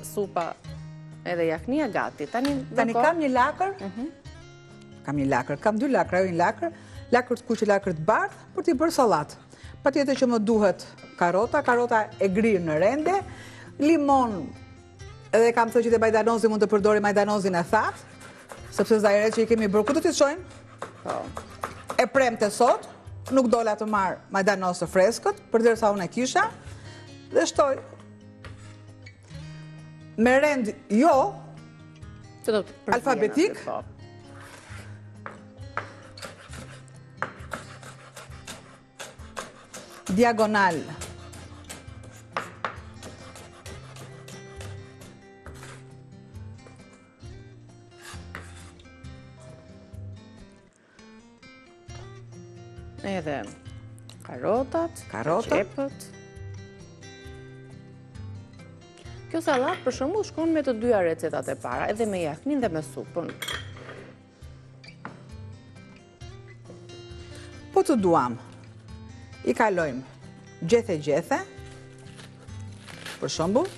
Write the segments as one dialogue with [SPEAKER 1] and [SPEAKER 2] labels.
[SPEAKER 1] supa edhe jaknia gati. Tani
[SPEAKER 2] kam një lakër, kam 2 lakra, një lakër të kuqe, lakër të bardhë, për t'i bërë sallatë. Patjetër që më duhet karota e grirë në rende, limon, edhe kam thënë që te majdanozi mund të përdori majdanozin e thatë, sepse zajret që i kemi bërë, ku do t'i shojmë? E premte sot, nuk dola të marë majdanoz të freskët, përderisa unë e kisha, dhe shtoj me rend jo alfabetik, diagonal.
[SPEAKER 1] Edhe karotat, qepët. Kjo sallatë për shembull shkon me të dyja recetat e para, edhe me jaknin dhe me supën.
[SPEAKER 2] Po të duam, i kalojmë gjethe, për shembull,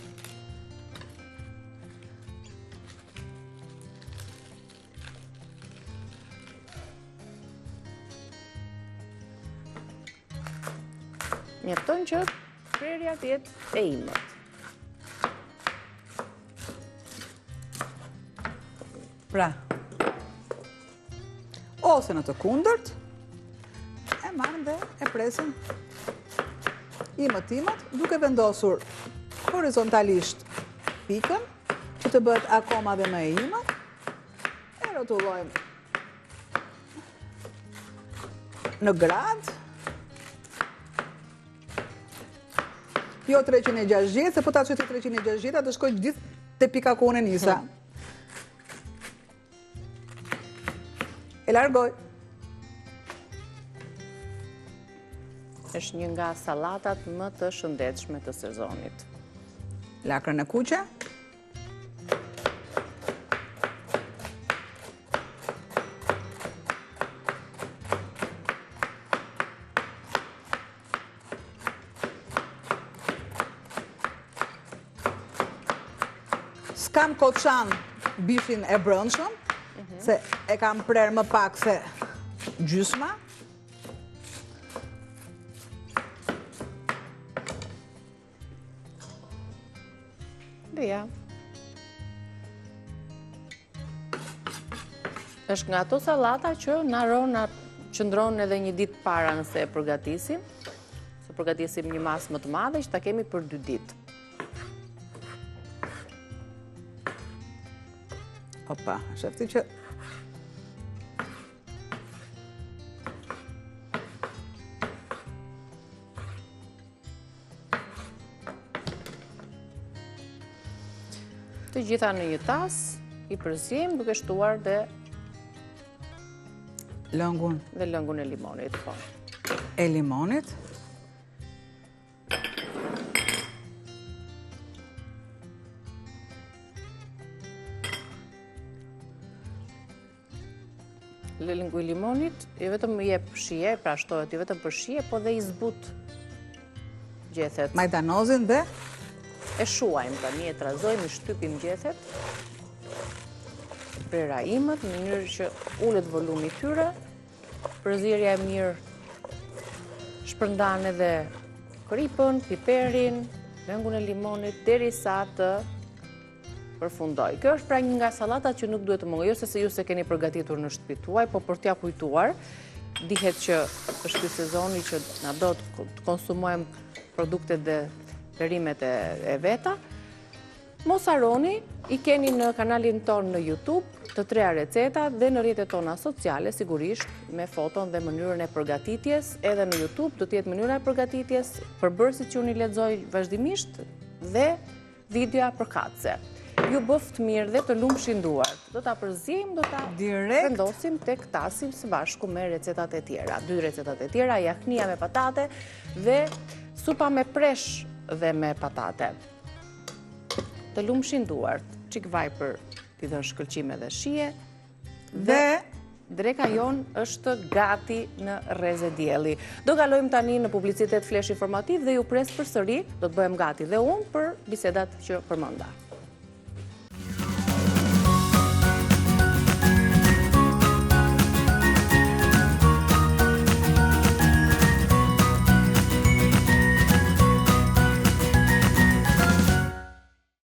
[SPEAKER 1] mjafton që prerja të jetë e imët.
[SPEAKER 2] Pra, ose në të kundërt, e marrëm dhe e presim imët, duke vendosur horizontalisht pikën, që të bëhet akoma dhe më e imët, e rotullojmë në grad, jo 360, se po ta qëti 360, të shkoj gjithë të pika ku unë e nisa. E largoj.
[SPEAKER 1] Është një nga sallatat më të shëndetshme të sezonit.
[SPEAKER 2] Lakrën e kuqe. S'kam koçan bifin e brëndshëm, se e kam prerë më pak se gjysma.
[SPEAKER 1] Dhe ja. Është nga ato sallata që na qëndron edhe një ditë para nëse e përgatisim, se përgatisim një masë më të madhe që ta kemi për 2 ditë.
[SPEAKER 2] Opa, shefti që
[SPEAKER 1] të gjitha në një tas, i përzim duke shtuar dhe lëngun e limonit.
[SPEAKER 2] E limonit.
[SPEAKER 1] Lëngu i limonit, jo vetëm i jep shije, pra shtohet jo vetëm për shije, po dhe i zbut gjethet.
[SPEAKER 2] Majdanozin dhe?
[SPEAKER 1] E shuajmë tani, e trazojmë, i shtypim gjethet, prera imët, në mënyrë që ullet volumi tyre, përzierja e mirë shpërndan edhe kripën, piperin, lëngun e limonit, derisa të përfundoj. Kjo është pra një nga sallatat që nuk duhet të mungojë, se ju se keni përgatitur në shtëpi tuaj, po për t'ja kujtuar, dihet që është ky sezoni që na do të konsumojmë produktet dhe perimet e veta. Mos harroni, i keni në kanalin ton në YouTube të 3 receta dhe në rrjetet tona sociale, sigurisht, me foton dhe mënyrën e përgatitjes. Edhe në YouTube do t'jetë mënyra e përgatitjes, përbërësit që unë i lexoj vazhdimisht dhe videoja përkatëse. Ju bëft mirë dhe të lumshin duart. Do ta përzim, do ta vendosim tek tasim së bashku me recetat e tjera. 2 recetat e tjera, jaknia me patate dhe supa me presh dhe me patate. Të lumshin duart, çik vaj për t'i dhënë shkëlqime dhe shije. Dhe dreka jon është gati në rreze dielli. Do kalojmë tani në publicitet flesh informativ dhe ju pres përsëri, do të bëhem gati dhe unë për bisedat që përmenda.